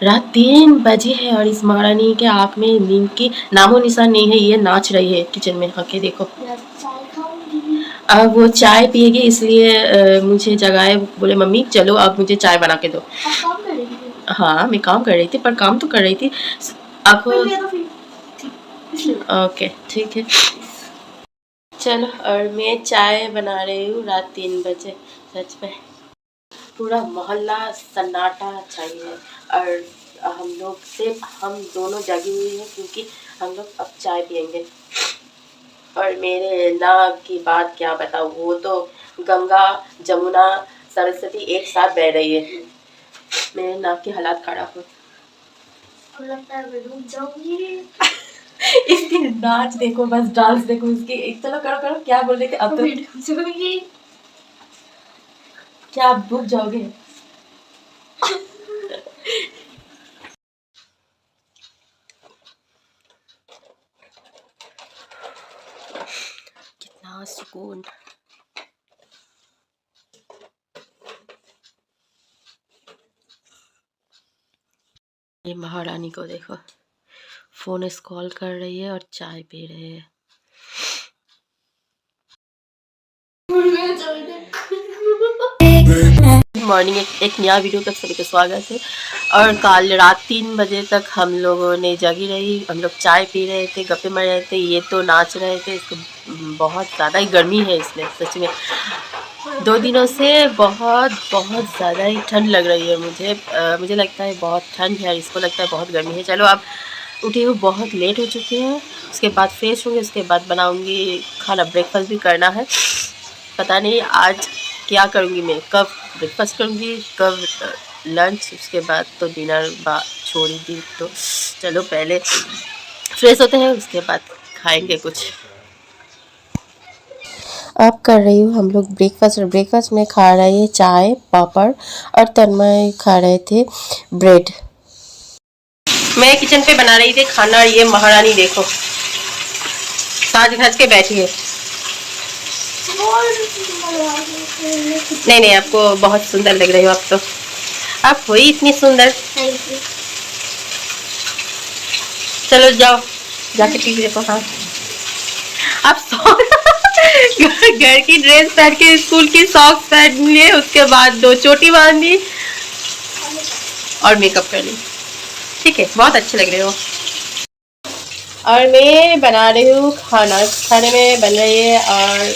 रात 3 बजे है और इस महारानी के आँख में नींद की नामो निशान नहीं है। ये नाच रही है किचन में, आके देखो। अब वो चाय पिएगी, इसलिए मुझे जगाए, बोले मम्मी चलो अब मुझे चाय बना के दो। हाँ मैं काम कर रही थी, पर काम तो कर रही थी आपको। ओके ठीक है चलो। और मैं चाय बना रही हूँ रात 3 बजे। सच में पूरा मोहल्ला सन्नाटा चाहिए और हम लोग सिर्फ हम दोनों जगी हुई हैं, क्योंकि हम लोग अब चाय पियेंगे। और मेरे नाक की बात क्या बताऊँ, वो तो गंगा जमुना सरस्वती एक साथ बह रही है। मेरे नाक की हालात खराब हो। लगता है मैं डूब जाऊंगी। इसकी नाच देखो, बस डांस देखो इसकी। चलो करो करो, क्या बोल रहे थे अब तो? डूब जाऊंगी। क्या आप डूब जाओगे? कितना सुकून। ये महारानी को देखो, फोन स्क्रॉल कर रही है और चाय पी रही है। मॉर्निंग एक नया वीडियो का सभी का स्वागत है। और कल रात 3 बजे तक हम लोगों ने जगी रही, हम लोग चाय पी रहे थे, गप्पे मार रहे थे, ये तो नाच रहे थे। इसको बहुत ज़्यादा ही गर्मी है इसमें, सच में 2 दिनों से बहुत ज़्यादा ही ठंड लग रही है मुझे। मुझे लगता है बहुत ठंड है और इसको लगता है बहुत गर्मी है। चलो अब उठी हूँ, बहुत लेट हो चुके हैं। उसके बाद फ्रेश होंगे, उसके बाद बनाऊँगी खाना, ब्रेकफास्ट भी करना है। पता नहीं आज क्या करूँगी मैं, कब ब्रेकफास्ट करूँगी, कब लंच, उसके बाद तो डिनर छोड़ी दी। तो चलो पहले फ्रेश होते हैं, उसके बाद खाएंगे कुछ। अब कर रही हूँ हम लोग ब्रेकफास्ट, और ब्रेकफास्ट में खा रहे हैं चाय पापड़, और तन्मय खा रहे थे ब्रेड। मैं किचन पे बना रही थी खाना, और ये महारानी देखो साज घस के बैठी है। नहीं आपको बहुत सुंदर लग रही हो आप तो, आप हो ही इतनी सुंदर। चलो जाओ जाके टीवी देखो। हाँ आप घर की ड्रेस पहन के स्कूल की सॉक्स पहन लिए, उसके बाद 2 चोटी बांधी और मेकअप कर ली। ठीक है, बहुत अच्छे लग रहे हो। और मैं बना रही हूँ खाना। खाने में बन रही है, और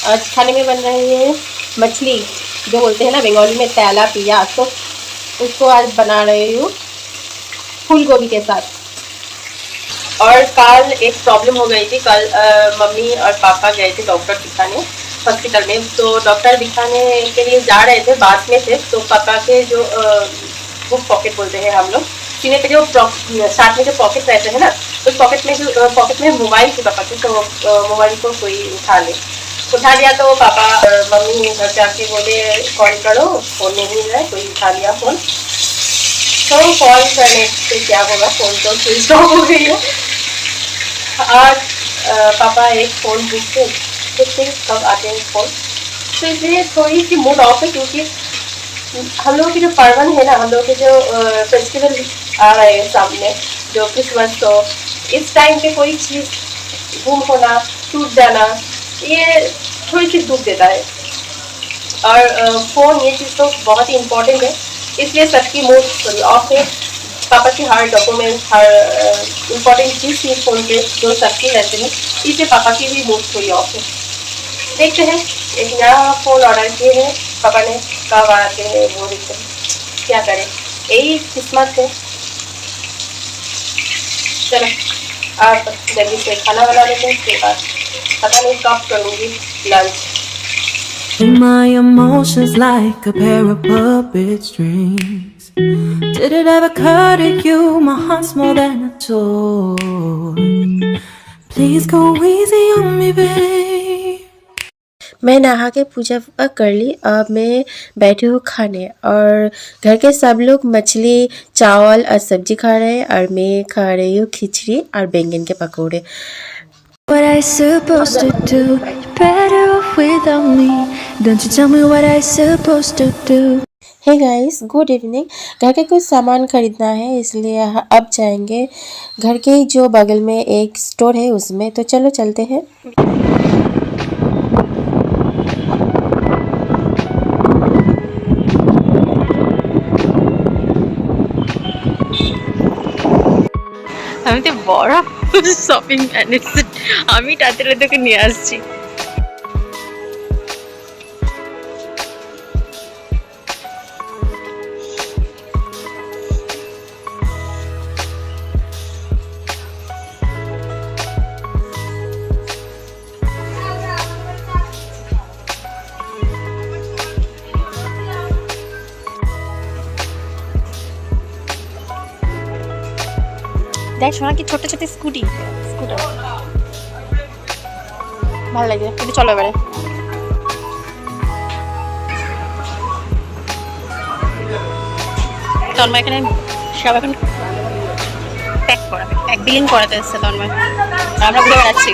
आज खाने में बन रही है मछली, जो बोलते हैं ना बंगाली में तैला पिया, तो उसको आज बना रही हूँ फूल गोभी के साथ। और कल एक प्रॉब्लम हो गई थी। कल मम्मी और पापा गए थे डॉक्टर दिखाने हॉस्पिटल में। तो डॉक्टर दिखाने के लिए जा रहे थे, बात में थे, तो पापा के जो बुक पॉकेट बोलते हैं हम लोग, सीने पे जो साथ में जो पॉकेट रहते हैं ना, उस पॉकेट में मोबाइल थी पापा की। तो मोबाइल को कोई उठा लिया। तो पापा मम्मी घर पे आके बोले कॉल करो, फोन नहीं है, कोई उठा लिया फोन। तो कॉल करने से क्या होगा, फोन तो स्विच ऑफ हो गई है। आज पापा एक फ़ोन पूछते कब आते हैं फ़ोन, तो इसलिए थोड़ी सी मूड ऑफ है, क्योंकि हम लोगों की जो पर्वन है ना, हम लोगों के जो फेस्टिवल आ रहे हैं सामने, जो क्रिसमस, तो इस टाइम पे कोई चीज़ गुम होना, टूट जाना, ये थोड़ी सी दुख देता है। और फ़ोन ये चीज़ तो बहुत ही इम्पोर्टेंट है, इसलिए सबकी मूड थोड़ी ऑफ है। पापा की हर डॉक्यूमेंट, हर इम्पोर्टेंट चीज़ थी फ़ोन पे, जो सबके रहते हैं, इसलिए पापा की भी मूड थोड़ी ऑफ है। देखते हैं, एक नया फ़ोन ऑर्डर किए हैं पापा ने, कब आते हैं वो देखते हैं, क्या करें, यही किस्मत है। चलो आप जल्दी से खाना बना लेते हैं, उसके बाद पता नहीं कब करूँगी lunch. My emotions like a pair of puppet strings. Did it ever occur to you my heart's more than a toy? Please go easy on me, babe. मैं नहा के पूजा कर ली। अब मैं बैठी हूँ खाने, और घर के सब लोग मछली चावल और सब्जी खा रहे हैं, और मैं खा रही हूँ खिचड़ी और बैंगन के पकौड़े। What I supposed to do? You're better off without me. Don't you tell me what I supposed to do? Hey guys, good evening. घर के कुछ सामान खरीदना है, इसलिए अब जाएंगे घर के जो बगल में एक स्टोर है उसमें। तो चलो चलते हैं। আমি তো বড় শপিং ম্যানেজার, আমি তাড়াতাড়ি তোকে নিয়ে আসছি। দেখ শোনা কি ছোট ছোট স্কুটার ভালো লাগে, কিন্তু চলো এবারে। তন্ময় এখানে সব এখন প্যাক বিলিং করাতে এসছে তন্ময়, আমরা ঘুরে বেড়াচ্ছি।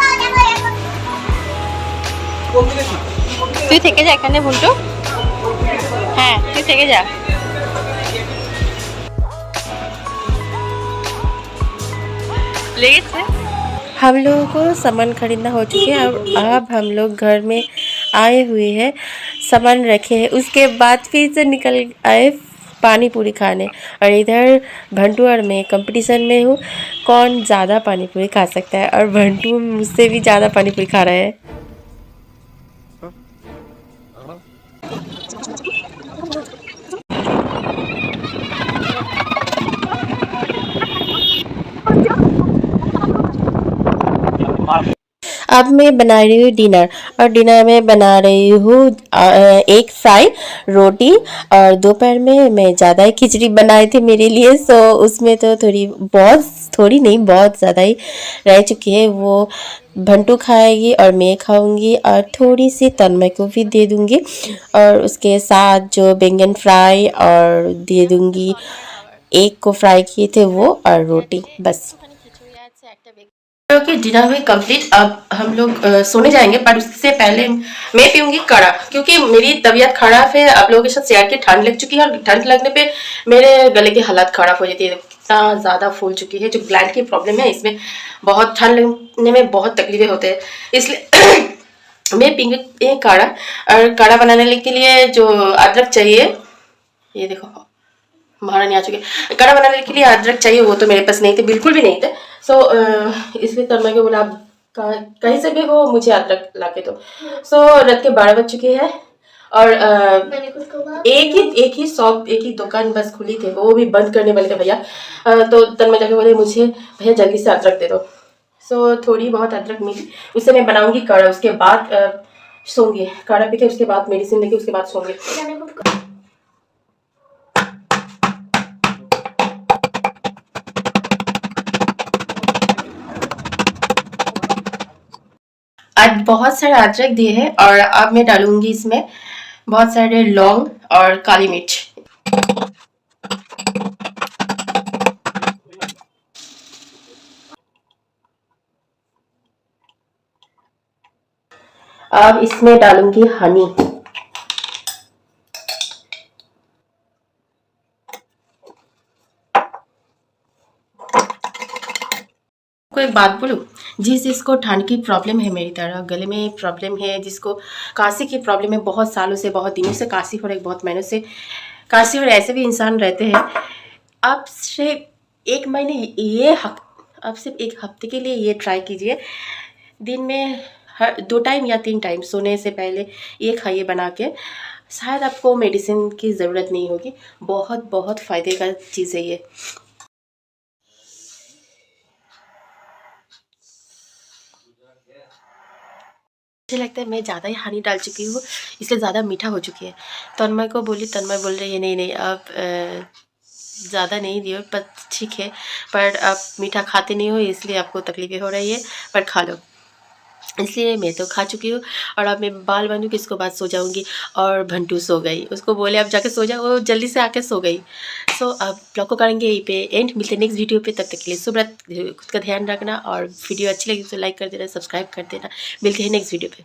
তুই থেকে যা এখানে ভুলটু, হ্যাঁ তুই থেকে যা। लेगे हम लोगों को सामान खरीदना हो चुके हैं और अब हम लोग घर में आए हुए हैं, सामान रखे हैं। उसके बाद फिर से निकल आए पानी पूरी खाने। और इधर भंटू और मैं कंपटीशन में हूँ, कौन ज़्यादा पानी पूरी खा सकता है। और भंटू मुझसे भी ज़्यादा पानी पूरी खा रहा है। अब मैं बना रही हूँ डिनर, और डिनर में बना रही हूँ एक फ्राई रोटी। और दोपहर में मैं ज़्यादा ही खिचड़ी बनाई थी मेरे लिए, सो उसमें तो थोड़ी नहीं बहुत ज़्यादा ही रह चुकी है। वो भंटू खाएगी और मैं खाऊंगी, और थोड़ी सी तन्मय को भी दे दूंगी। और उसके साथ जो बैंगन फ्राई और दे दूंगी, एक को फ्राई किए थे वो, और रोटी, बस। कि डिनर हुई कंप्लीट। अब हम लोग सोने जाएंगे, पर उससे पहले मैं पीऊंगी काढ़ा, क्योंकि मेरी तबीयत खराब है। आप लोगों के साथ शेयर की, ठंड लग चुकी है, और ठंड लगने पे मेरे गले की हालत खराब हो जाती है। इतना ज़्यादा फूल चुकी है, जो ग्लैंड की प्रॉब्लम है, इसमें बहुत ठंड लगने में बहुत तकलीफें होते हैं। इसलिए मैं पीऊंगी काढ़ा। और काढ़ा बनाने के लिए जो अदरक चाहिए, ये देखो महारानी आ चुकी है। काढ़ा बनाने के लिए अदरक चाहिए, वो तो मेरे पास नहीं थे, बिल्कुल भी नहीं थे। सो इसलिए तन्मय को बोला, आप कहीं से भी हो मुझे अदरक ला के दो। सो रात के 12 बज चुके हैं, और एक ही शॉप, एक ही दुकान बस खुली थी, वो भी बंद करने वाले थे भैया। तो तन्मय जाके बोले, मुझे भैया जल्दी से अदरक दे दो। सो थोड़ी बहुत अदरक मिली, उससे मैं बनाऊंगी काढ़ा। उसके बाद सोंगी, काढ़ा पी के उसके बाद मेडिसिन लेके उसके बाद सोंगी। आज बहुत सारे अदरक दिए हैं, और अब मैं डालूंगी इसमें बहुत सारे लौंग और काली मिर्च। अब इसमें डालूंगी हनी। कोई बात बोलूं, जिसको ठंड की प्रॉब्लम है, मेरी तरह गले में प्रॉब्लम है, जिसको काशी की प्रॉब्लम है, बहुत सालों से, बहुत दिनों से काशी हो रहा है, बहुत महीनों से काशी हो रहा है, ऐसे भी इंसान रहते हैं। आप सिर्फ एक हफ्ते के लिए ये ट्राई कीजिए। दिन में 2 टाइम या 3 टाइम सोने से पहले ये खाइए बना के। शायद आपको मेडिसिन की ज़रूरत नहीं होगी। बहुत बहुत फ़ायदे का चीज़ है ये। मुझे लगता है मैं ज़्यादा ही हनी डाल चुकी हूँ, इसलिए ज़्यादा मीठा हो चुकी है। तन्मय को बोली, तन्मय बोल रही है नहीं अब ज़्यादा नहीं दियो, पर ठीक है, पर आप मीठा खाते नहीं हो, इसलिए आपको तकलीफ़ें हो रही है, पर खा लो। इसलिए मैं तो खा चुकी हूँ, और अब मैं बाल बांधूंगी, इसके बाद सो जाऊंगी। और भंटू सो गई, उसको बोले अब जाके सो जाओ, वो जल्दी से आके सो गई। सो अब ब्लॉग को करेंगे यहीं पे एंड, मिलते हैं नेक्स्ट वीडियो पे। तब तक के लिए शुभ रात्रि, खुद का ध्यान रखना, और वीडियो अच्छी लगी तो लाइक कर देना, सब्सक्राइब कर देना। मिलते हैं नेक्स्ट वीडियो पे।